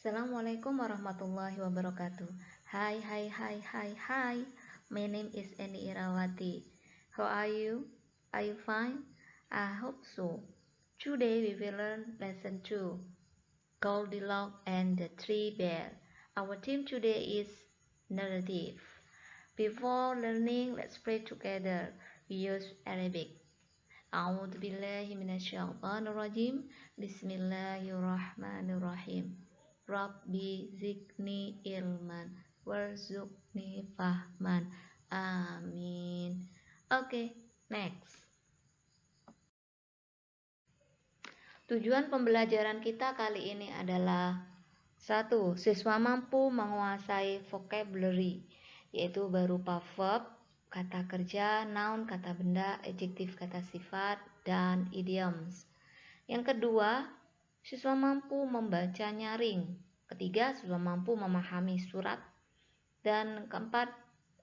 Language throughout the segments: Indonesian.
Assalamualaikum warahmatullahi wabarakatuh. Hai. My name is Eni Irawati. How are you? Are you fine? I hope so. Today we will learn lesson 2, Goldilocks and the Three Bears. Our theme today is narrative. Before learning, let's pray together. We use Arabic. A'udzu billahi minasyaitonir rajim. Bismillahirrahmanirrahim. Rabbi zidni ilman warzuqni fahman. Amin. Oke, next. Tujuan pembelajaran kita kali ini adalah 1. Siswa mampu menguasai vocabulary, yaitu berupa verb, kata kerja, noun, kata benda, adjektif, kata sifat, dan idioms. Yang kedua, siswa mampu membaca nyaring. Ketiga, siswa mampu memahami surat. Dan keempat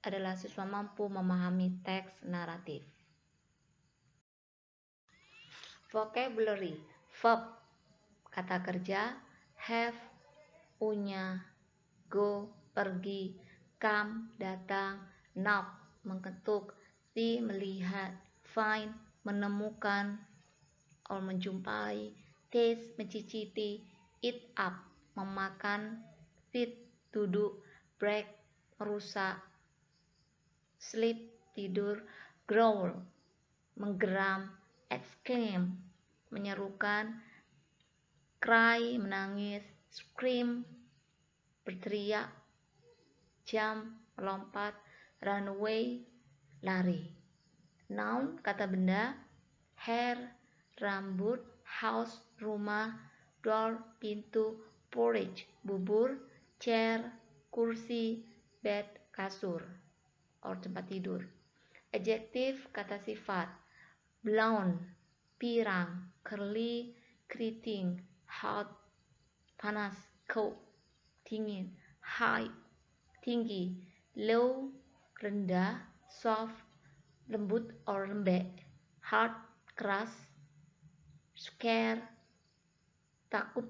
adalah siswa mampu memahami teks naratif. Vocabulary. Verb, kata kerja, have, punya, go, pergi, come, datang, knock, mengetuk, see, melihat, find, menemukan, or menjumpai, taste, mencicipi, eat up, memakan, feed, duduk, break, merusak, sleep, tidur, growl, menggeram, exclaim, menyerukan, cry, menangis, scream, berteriak, jump, melompat, run away, lari. Noun, kata benda, hair, rambut, house, rumah, door, pintu, porridge, bubur, chair, kursi, bed, kasur, or tempat tidur. Adjektif, kata sifat, blonde, pirang, curly, keriting, hot, panas, cold, dingin, high, tinggi, low, rendah, soft, lembut or lembek, hard, keras, scare, takut,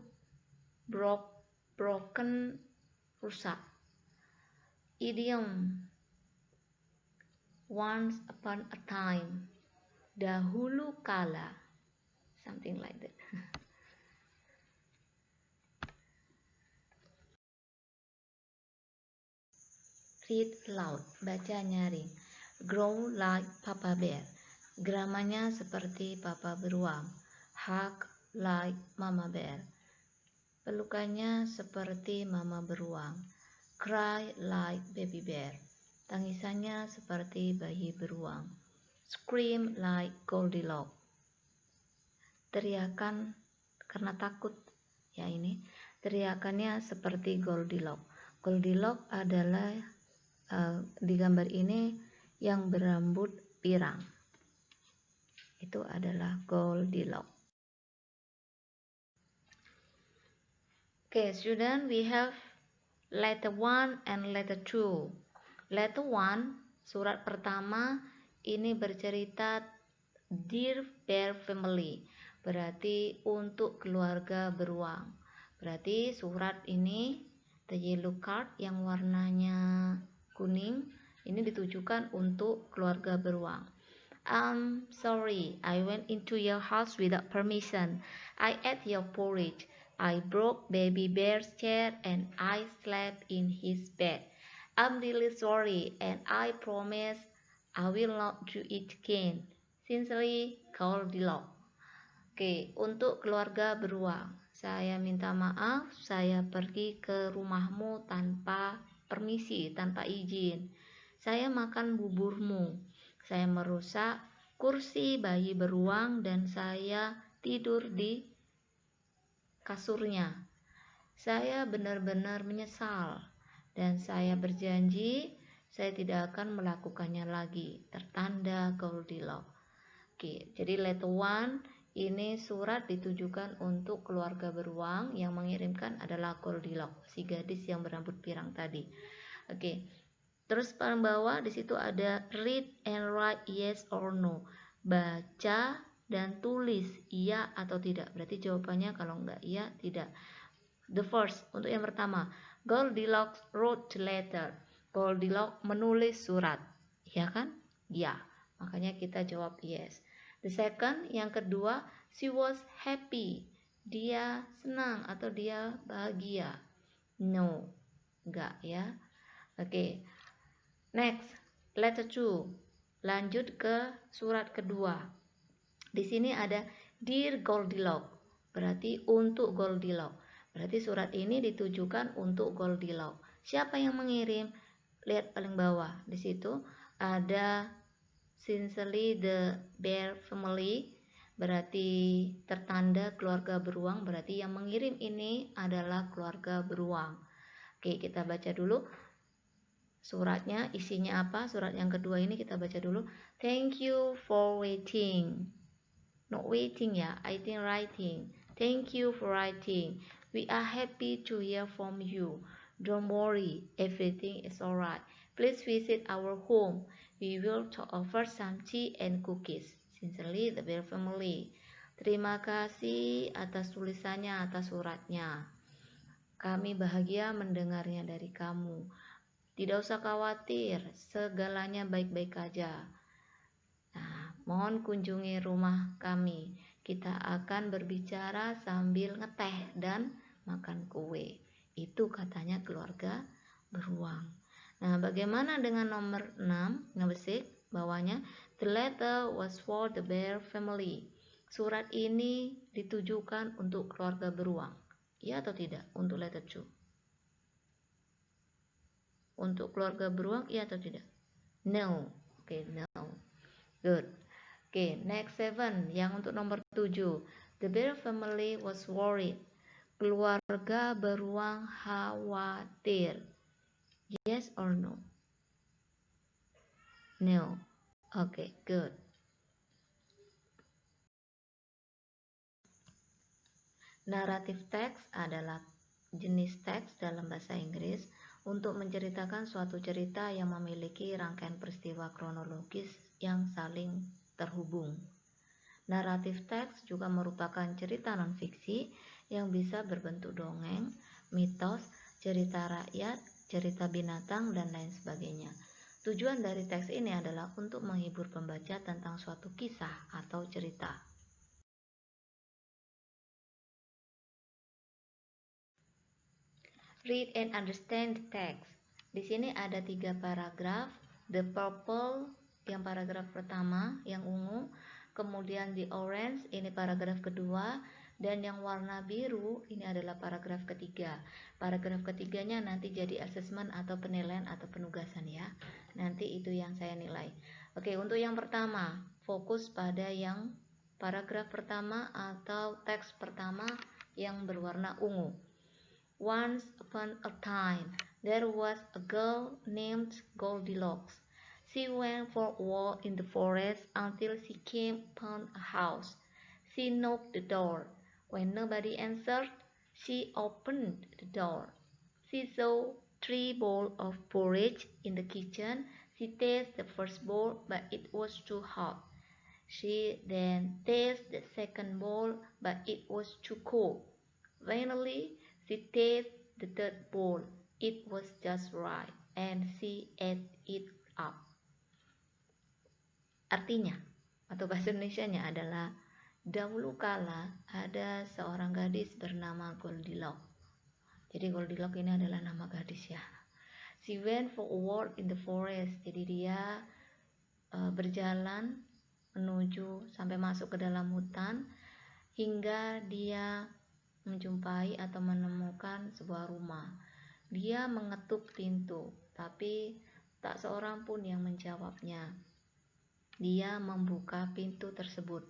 broken, rusak. Idiom, once upon a time, dahulu kala, something like that. Read loud, baca nyaring. Grow like Papa Bear, gramanya seperti Papa Beruang. Hug like Mama Bear, pelukannya seperti Mama Beruang. Cry like Baby Bear, tangisannya seperti bayi beruang. Scream like Goldilocks, teriakan karena takut. Ya, ini teriakannya seperti Goldilocks. Goldilocks adalah di gambar ini yang berambut pirang. Itu adalah Goldilocks. Okay, student, we have letter 1 and letter 2. Letter 1, surat pertama, ini bercerita Dear Bear Family, berarti untuk keluarga beruang. Berarti surat ini, the yellow card yang warnanya kuning, ini ditujukan untuk keluarga beruang. I'm sorry, I went into your house without permission. I ate your porridge. I broke Baby Bear's chair and I slept in his bed. I'm really sorry and I promise I will not do it again. Sincerely, Goldilocks. Oke, untuk keluarga beruang, saya minta maaf, saya pergi ke rumahmu tanpa permisi, tanpa izin. Saya makan buburmu, saya merusak kursi bayi beruang dan saya tidur di kasurnya. Saya benar-benar menyesal dan saya berjanji saya tidak akan melakukannya lagi. Tertanda Goldilocks. Oke, jadi letter 1 ini surat ditujukan untuk keluarga beruang, yang mengirimkan adalah Goldilocks, si gadis yang berambut pirang tadi. Oke. Terus paling bawah di situ ada read and write yes or no. Baca dan tulis iya atau tidak. Berarti jawabannya kalau enggak iya, tidak. The first, untuk yang pertama, Goldilocks wrote the letter. Goldilocks menulis surat, ya kan? Ya, makanya kita jawab yes. The second, yang kedua, she was happy. Dia senang atau dia bahagia. No, enggak ya. Oke. Next, letter 2. Lanjut ke surat kedua. Di sini ada Dear Goldilocks, berarti untuk Goldilocks. Berarti surat ini ditujukan untuk Goldilocks. Siapa yang mengirim? Lihat paling bawah. Di situ ada Sincerely the Bear Family, berarti tertanda keluarga beruang, berarti yang mengirim ini adalah keluarga beruang. Oke, kita baca dulu suratnya, isinya apa. Surat yang kedua ini kita baca dulu. Thank you for waiting. Not waiting ya, I think writing. Thank you for writing. We are happy to hear from you. Don't worry, everything is alright. Please visit our home. We will offer some tea and cookies. Sincerely, the Bear Family. Terima kasih atas tulisannya, atas suratnya. Kami bahagia mendengarnya dari kamu. Tidak usah khawatir, segalanya baik-baik aja. Nah, mohon kunjungi rumah kami. Kita akan berbicara sambil ngeteh dan makan kue. Itu katanya keluarga beruang. Nah, bagaimana dengan nomor 6? Number 6, bawahnya. The letter was for the bear family. Surat ini ditujukan untuk keluarga beruang. Iya atau tidak? Untuk letter 2. Untuk keluarga beruang, iya atau tidak? No. Oke, no. Good. Oke, next 7. Yang untuk nomor 7. The bear family was worried. Keluarga beruang khawatir. Yes or no? No. Oke, good. Narrative text adalah jenis teks dalam bahasa Inggris untuk menceritakan suatu cerita yang memiliki rangkaian peristiwa kronologis yang saling terhubung. Narrative text juga merupakan cerita non-fiksi yang bisa berbentuk dongeng, mitos, cerita rakyat, cerita binatang, dan lain sebagainya. Tujuan dari teks ini adalah untuk menghibur pembaca tentang suatu kisah atau cerita. Read and understand the text. Di sini ada 3 paragraf. The purple, yang paragraf pertama, yang ungu. Kemudian the orange, ini paragraf kedua. Dan yang warna biru, ini adalah paragraf ketiga. Paragraf ketiganya nanti jadi assessment atau penilaian atau penugasan ya. Nanti itu yang saya nilai. Oke, untuk yang pertama, fokus pada yang paragraf pertama atau teks pertama yang berwarna ungu. Once upon a time, there was a girl named Goldilocks. She went for a walk in the forest until she came upon a house. She knocked the door. When nobody answered, she opened the door. She saw 3 bowls of porridge in the kitchen. She tasted the first bowl, but it was too hot. She then tasted the second bowl, but it was too cold. Finally, she tasted the third bowl. It was just right, and she ate it up. Artinya, atau bahasa Indonesianya adalah, dahulu kala ada seorang gadis bernama Goldilocks. Jadi Goldilocks ini adalah nama gadis ya. She went for a walk in the forest. Jadi dia berjalan menuju sampai masuk ke dalam hutan hingga dia menjumpai atau menemukan sebuah rumah. Dia mengetuk pintu, tapi tak seorang pun yang menjawabnya. Dia membuka pintu tersebut.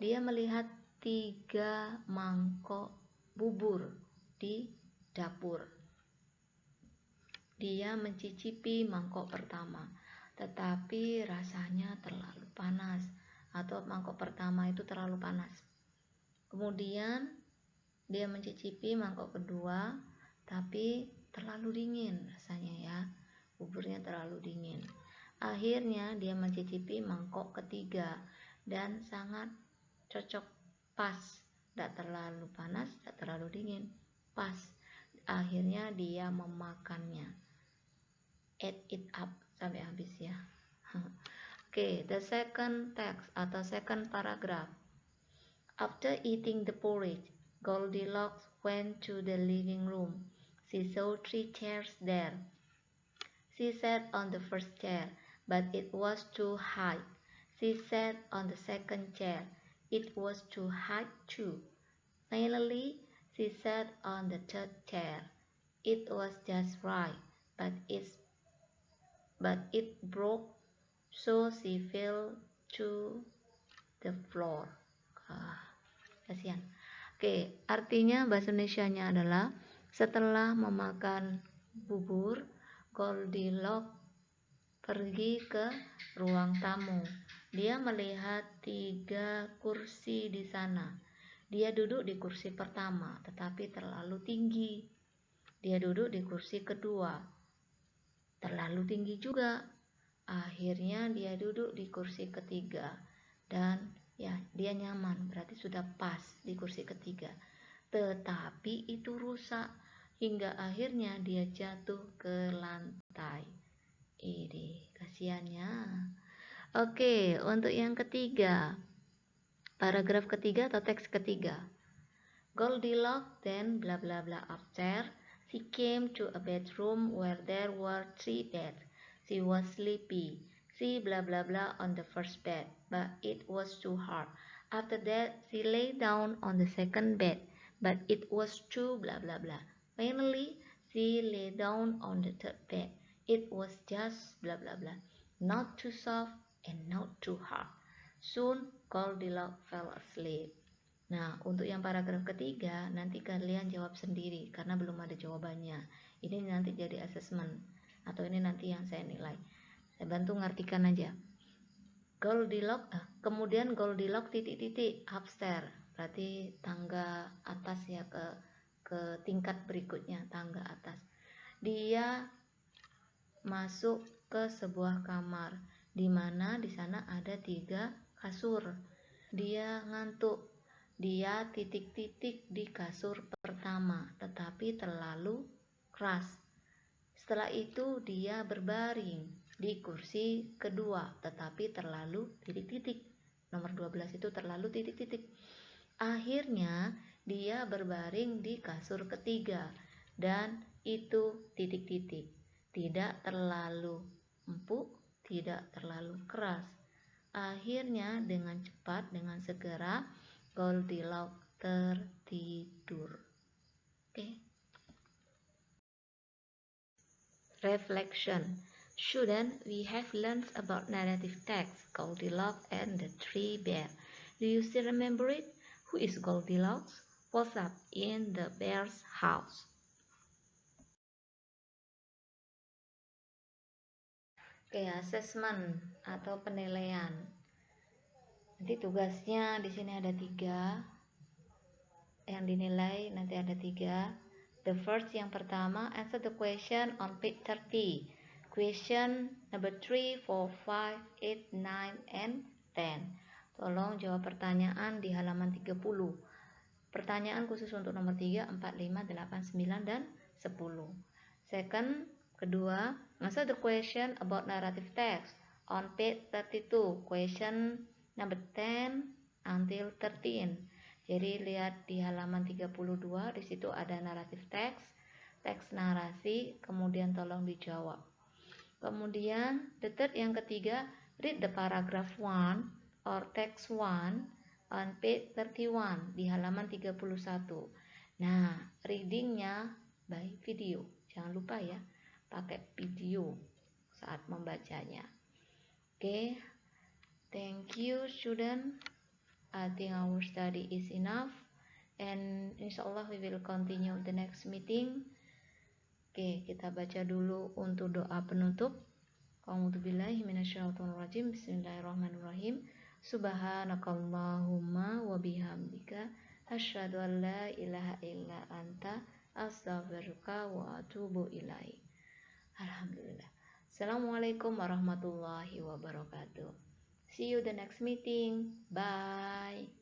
Dia melihat 3 mangkok bubur di dapur. Dia mencicipi mangkok pertama, tetapi rasanya terlalu panas, atau mangkok pertama itu terlalu panas. Kemudian dia mencicipi mangkok kedua, tapi terlalu dingin rasanya ya. Buburnya terlalu dingin. Akhirnya dia mencicipi mangkok ketiga dan sangat cocok, pas. Tidak terlalu panas, tidak terlalu dingin. pas. Akhirnya dia memakannya. Ate it up sampai habis ya. Oke, the second text atau second paragraph. After eating the porridge, Goldilocks went to the living room. She saw 3 chairs there. She sat on the first chair, but it was too high. She sat on the second chair. It was too high too. Finally, she sat on the third chair. It was just right, but it broke, so she fell to the floor. Kasihan. Oke, artinya bahasa Indonesianya adalah setelah memakan bubur, Goldilocks pergi ke ruang tamu. Dia melihat 3 kursi di sana. Dia duduk di kursi pertama, tetapi terlalu tinggi. Dia duduk di kursi kedua, terlalu tinggi juga. Akhirnya dia duduk di kursi ketiga, dan ya dia nyaman, berarti sudah pas di kursi ketiga. Tetapi itu rusak, hingga akhirnya dia jatuh ke lantai. Ini kasihannya. Oke, untuk yang ketiga, paragraf ketiga atau teks ketiga. Goldilocks then blah blah blah upstairs. She came to a bedroom where there were 3 beds. She was sleepy. She blah blah blah on the first bed, but it was too hard. After that, she lay down on the second bed, but it was too blah blah blah. Finally, she lay down on the third bed. It was just blah blah blah, not too soft and not too hard. Soon Goldilocks fell asleep. Nah, untuk yang paragraf ketiga nanti kalian jawab sendiri karena belum ada jawabannya. Ini nanti jadi assessment atau ini nanti yang saya nilai. Saya bantu ngartikan aja. Kemudian Goldilocks titik-titik upstairs, berarti tangga atas ya, ke tingkat berikutnya, tangga atas. Dia masuk ke sebuah kamar di mana di sana ada 3 kasur. Dia ngantuk. Dia titik-titik di kasur pertama, tetapi terlalu keras. Setelah itu dia berbaring di kursi kedua, tetapi terlalu titik-titik. Nomor 12 itu terlalu titik-titik. Akhirnya dia berbaring di kasur ketiga, dan itu titik-titik. Tidak terlalu empuk, tidak terlalu keras. Akhirnya dengan cepat, dengan segera, Goldilocks tertidur. Oke. Reflection. Shouldn't we have learned about narrative text, Goldilocks and the 3 bears? Do you still remember it? Who is Goldilocks? What's up in the bear's house? Oke, assessment atau penilaian. Nanti tugasnya di sini ada 3. Yang dinilai nanti ada 3. The first, yang pertama, answer the question on page 30. Question number 3, 4, 5, 8, 9, and 10. Tolong jawab pertanyaan di halaman 30. Pertanyaan khusus untuk nomor 3, 4, 5, 8, 9, dan 10. Second, kedua, answer the question about narrative text on page 32. Question number 10 until 13. Jadi lihat di halaman 32, di situ ada narrative text, teks narasi, kemudian tolong dijawab. Kemudian the third, yang ketiga, read the paragraph 1 or text 1 on page 31 di halaman 31. Nah, readingnya by video. Jangan lupa ya, pakai video saat membacanya. Oke. Thank you student. I think our study is enough, and insyaallah we will continue the next meeting. Oke, kita baca dulu untuk doa penutup. A'udzubillahi minasyaitonirrajim. Bismillahirrahmanirrahim. Subhanakallahumma wa bihamdika asyhadu an la ilaha illa anta astaghfiruka wa atubu ilaik. Alhamdulillah. Assalamualaikum warahmatullahi wabarakatuh. See you the next meeting. Bye.